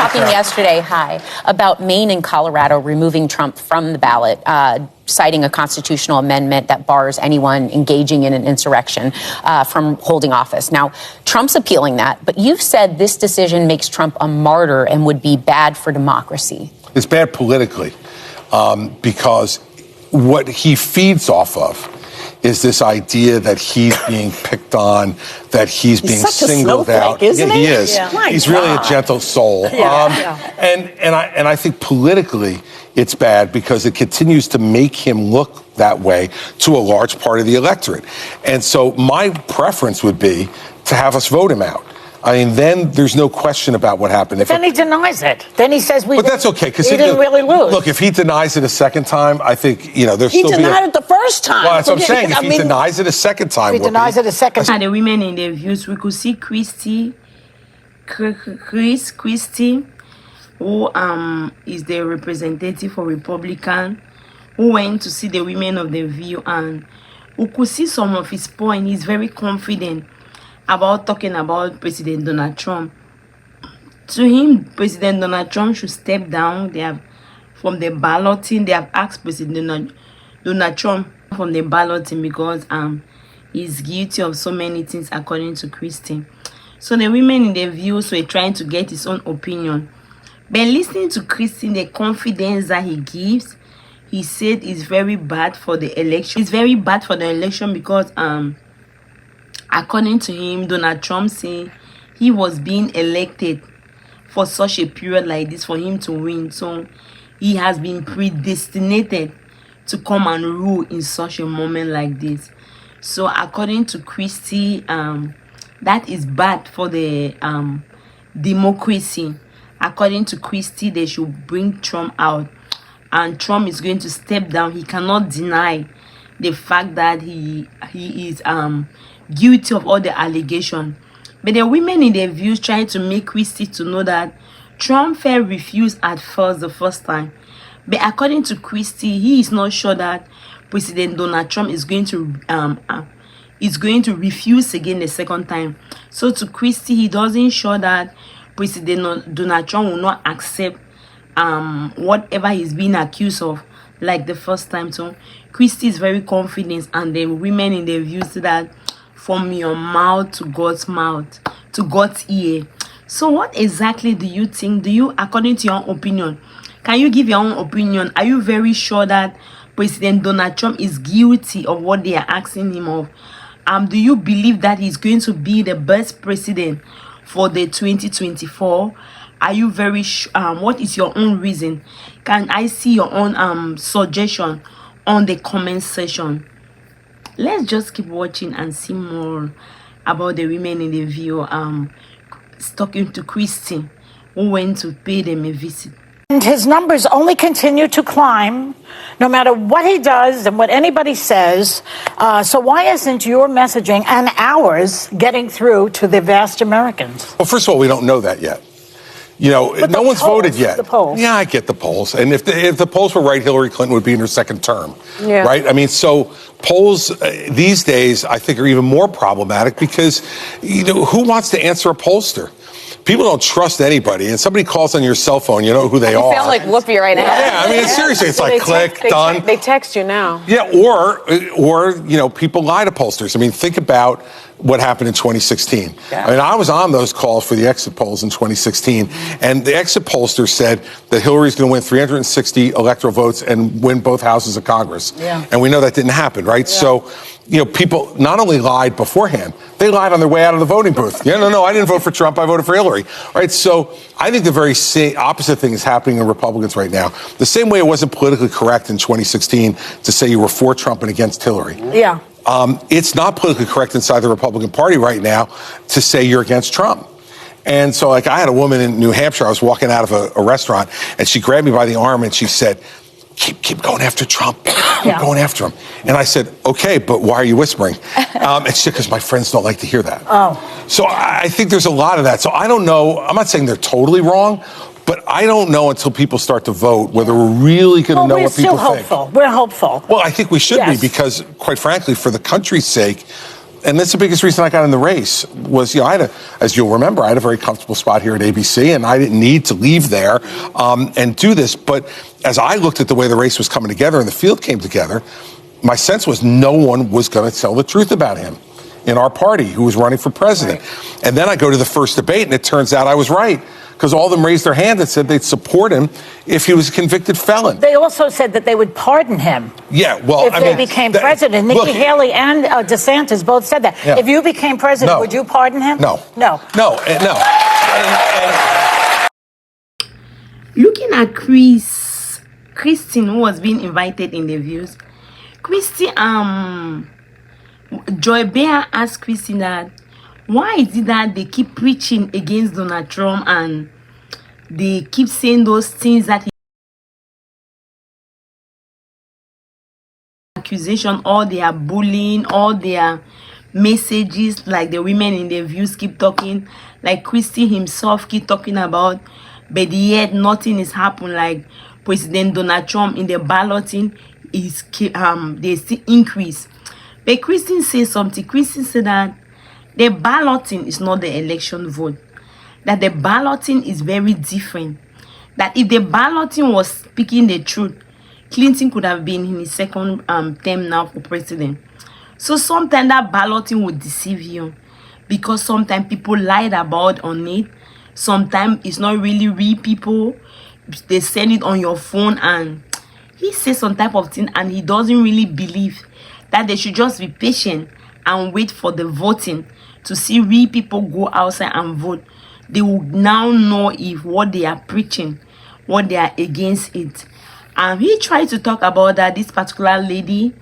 talking yesterday, about Maine and Colorado removing Trump from the ballot, citing a constitutional amendment that bars anyone engaging in an insurrection from holding office. Now, Trump's appealing that, but you've said this decision makes Trump a martyr and would be bad for democracy. It's bad politically because what he feeds off of is this idea that he's being picked on, that he's being singled out. Isn't he? He is. Yeah. He's really a gentle soul. And I think politically it's bad because it continues to make him look that way to a large part of the electorate. And so my preference would be to have us vote him out. I mean, then there's no question about what happened. But then he denies it. Then he says But that's okay, because he didn't really lose. Look, if he denies it a second time, I think, there's he still denied it the first time. Well, that's what I'm saying. If he denies it a second time, he denies it a second time. And the women in the views, we could see Christie, who is the representative for Republican, who went to see the women of the view, and who could see some of his point. He's very confident about talking about President Donald Trump. To him, President Donald Trump should step down. They have, from the balloting, they have asked President Donald Trump from the balloting because he's guilty of so many things according to Christie. So the women in the views were trying to get his own opinion. But listening to Christie, the confidence that he gives, he said is very bad for the election. It's very bad for the election because according to him, Donald Trump said he was being elected for such a period like this for him to win. So he has been predestinated to come and rule in such a moment like this. So according to Christie, that is bad for the democracy. According to Christie, they should bring Trump out. And Trump is going to step down. He cannot deny the fact that he is guilty of all the allegations. But the women in their views trying to make Christie to know that Trump refused at first, the first time. But according to Christie, he is not sure that President Donald Trump is going to refuse again the second time. So to Christie, he doesn't sure that President Donald Trump will not accept whatever he's being accused of like the first time. So Christie is very confident, and the women in their views that from your mouth to God's mouth, to God's ear. So what exactly do you think? Do you, according to your own opinion, can you give your own opinion? Are you very sure that President Donald Trump is guilty of what they are asking him of? Do you believe that he's going to be the best president for the 2024? Are you very what is your own reason? Can I see your own suggestion on the comment section? Let's just keep watching and see more about the women in the view talking to Christie, who went to pay them a visit. And his numbers only continue to climb, no matter what he does and what anybody says. So why isn't your messaging and ours getting through to the vast Americans? Well, first of all, we don't know that yet. No one's voted yet. The polls. Yeah, I get the polls. And if the polls were right, Hillary Clinton would be in her second term. Yeah. Right? I mean, so polls these days, I think, are even more problematic because, who wants to answer a pollster? People don't trust anybody. And somebody calls on your cell phone, you know who they are. You sound like Whoopi right now. Yeah, I mean, seriously, it's like click, done. They text you now. Yeah, or people lie to pollsters. I mean, think about what happened in 2016. Yeah. I mean, I was on those calls for the exit polls in 2016, and the exit pollster said that Hillary's going to win 360 electoral votes and win both houses of Congress. Yeah. And we know that didn't happen, right? Yeah. So, people not only lied beforehand, they lied on their way out of the voting booth. Yeah, no, I didn't vote for Trump, I voted for Hillary. Right? So I think the very opposite thing is happening in Republicans right now. The same way it wasn't politically correct in 2016 to say you were for Trump and against Hillary. Yeah. It's not politically correct inside the Republican Party right now to say you're against Trump. And so, I had a woman in New Hampshire. I was walking out of a restaurant, and she grabbed me by the arm, and she said, keep going after Trump. Keep going after him. And I said, okay, but why are you whispering? And she said, because my friends don't like to hear that. Oh. So I think there's a lot of that. So I don't know. I'm not saying they're totally wrong, but I don't know until people start to vote whether we're really going to know what people think. We're hopeful. Well, I think we should be because, quite frankly, for the country's sake, and that's the biggest reason I got in the race was, as you'll remember, I had a very comfortable spot here at ABC, and I didn't need to leave there and do this. But as I looked at the way the race was coming together and the field came together, my sense was no one was going to tell the truth about him in our party who was running for president. Right. And then I go to the first debate, and it turns out I was right, because all of them raised their hand and said they'd support him if he was a convicted felon. They also said that they would pardon him. Yeah, well, if they became president. Nikki Haley and DeSantis both said that. Yeah. If you became president, would you pardon him? No. No. No. No. Looking at Christie, who was being invited in the views, Christie, Joy Behar asked Christie that why is it that they keep preaching against Donald Trump and they keep saying those things that he accusation, all their bullying, all their messages, like the women in the views keep talking, like Christie himself keep talking about, but yet nothing is happening. Like President Donald Trump in the balloting is they still increase. But Christie says something. Christie said that the balloting is not the election vote. That the balloting is very different. That if the balloting was speaking the truth, Clinton could have been in his second term now for president. So sometimes that balloting would deceive you, because sometimes people lied about on it. Sometimes it's not really real people. They send it on your phone and he says some type of thing, and he doesn't really believe that they should just be patient and wait for the voting to see real people go outside and vote. They will now know if what they are preaching, what they are against it. He tried to talk about that this particular lady,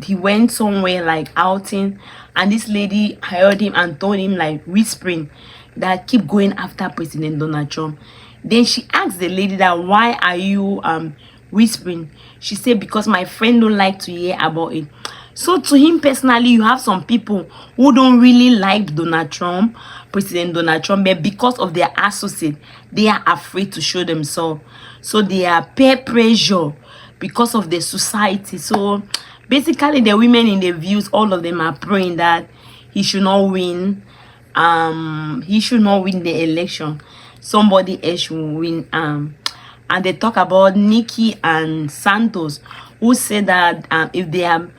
he went somewhere like outing, and this lady heard him and told him, like whispering, that keep going after President Donald Trump. Then she asked the lady that why are you whispering? She said because my friend don't like to hear about it. So to him personally, you have some people who don't really like Donald Trump, President Donald Trump, but because of their associate, they are afraid to show themselves. So they are peer pressure because of the society. So basically the women in the views, all of them are praying that he should not win. He should not win the election. Somebody else should win. And they talk about Nikki and Santos, who said that if they are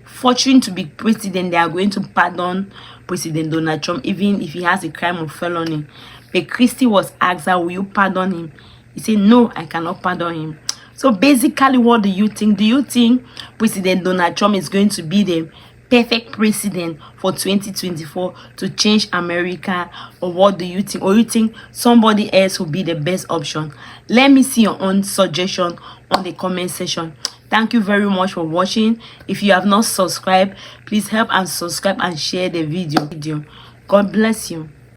fortunate to be president, they are going to pardon President Donald Trump, even if he has a crime of felony. But Christie was asked, will you pardon him? He said, no, I cannot pardon him. So basically, what do you think? Do you think President Donald Trump is going to be the perfect president for 2024 to change America, or what do you think? Or you think somebody else will be the best option? Let me see your own suggestion on the comment section. Thank you very much for watching. If you have not subscribed, please help and subscribe and share the video. God bless you.